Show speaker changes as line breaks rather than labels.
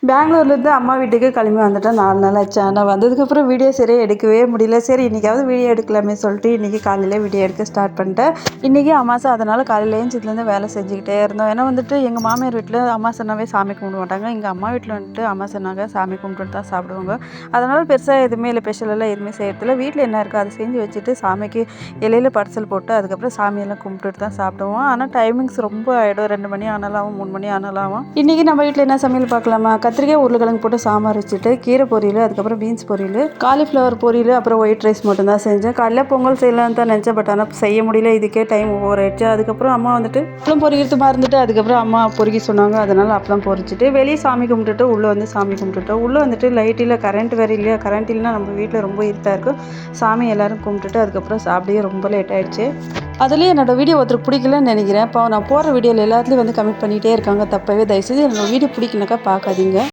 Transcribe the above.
பெங்களூர்லேருந்து அம்மா வீட்டுக்கு கிளம்பி வந்துட்டேன் 4 நாள் ஆச்சு. ஆனால் வந்ததுக்கப்புறம் வீடியோ சரியாக எடுக்கவே முடியல. சரி இன்றைக்காவது வீடியோ எடுக்கலாமே சொல்லிட்டு இன்றைக்கி காலையில் வீடியோ எடுக்க ஸ்டார்ட் பண்ணிட்டேன். இன்றைக்கி அமாவாசை, அதனால் காலையில் ஏஞ்சிலேருந்து வேலை செஞ்சுக்கிட்டே இருந்தோம். ஏன்னா வந்துட்டு எங்கள் மாமியார் வீட்டில் அமாவாசைனாவே சாமி கும்பிட மாட்டாங்க. எங்கள் அம்மா வீட்டில் வந்துட்டு அமாவாசைனாங்க சாமி கும்பிட்டுட்டு தான் சாப்பிடுவாங்க. அதனால் பெருசாக எதுவுமே இல்லை, ஸ்பெஷலெல்லாம் எதுவுமே செய்யறதில்ல. வீட்டில் என்ன இருக்கோ அதை செஞ்சு வச்சுட்டு சாமிக்கு இலையில படைசல் போட்டு அதுக்கப்புறம் சாமியெல்லாம் கும்பிட்டுட்டு தான் சாப்பிடுவோம். ஆனால் டைமிங்ஸ் ரொம்ப ஆகிடும். 2 மணி ஆனாலும் 3 மணி ஆனாலும். இன்றைக்கி நம்ம வீட்டில் என்ன சமையல் பார்க்கலாமா? கத்திரிக்காய் உருளைக்கிழங்கு போட்டு சாம்பார் வச்சுட்டு கீரை பொரியல், அதுக்கப்புறம் பீன்ஸ் பொரியல், காலிஃப்ளவர் பொரியல், அப்புறம் ஒயிட் ரைஸ் மட்டும்தான் செஞ்சேன். காலையில் பொங்கல் செய்யலான்னு தான் நினச்சேன், பட் ஆனால் செய்ய முடியல. இதுக்கே டைம் ஓவர் ஆயிடுச்சு. அதுக்கப்புறம் அம்மா வந்துட்டு அப்பளம் பொரிக்கிறது மறந்துட்டு அதுக்கப்புறம் அம்மா பொறுக்கி சொன்னாங்க. அதனால் அப்பளம் பொரிச்சிட்டு வெளியே சாமி கும்பிட்டுட்டு உள்ளே வந்து சாமி கும்பிட்டுட்டோம். உள்ளே வந்துட்டு லைட் இல்லை, கரண்ட் வேறு இல்லையா. கரண்ட் இல்லைனா நம்ம வீட்டில் ரொம்ப இருட்டாக இருக்கும். சாமி எல்லோரும் கும்பிட்டுட்டு அதுக்கப்புறம் சாப்பிடவே ரொம்ப லேட் ஆகிடுச்சு. அதுலேயே என்னோட வீடியோ ஒருத்தர் பிடிக்கலன்னு நினைக்கிறேன். இப்போ நான் போடுற வீடியோவில் எல்லாத்துலேயும் வந்து கமெண்ட் பண்ணிகிட்டே இருக்காங்க தப்பாகவே. தயவுசெய்து என்னோட வீடியோ பிடிக்கலனாக்கா பார்க்காதீங்க.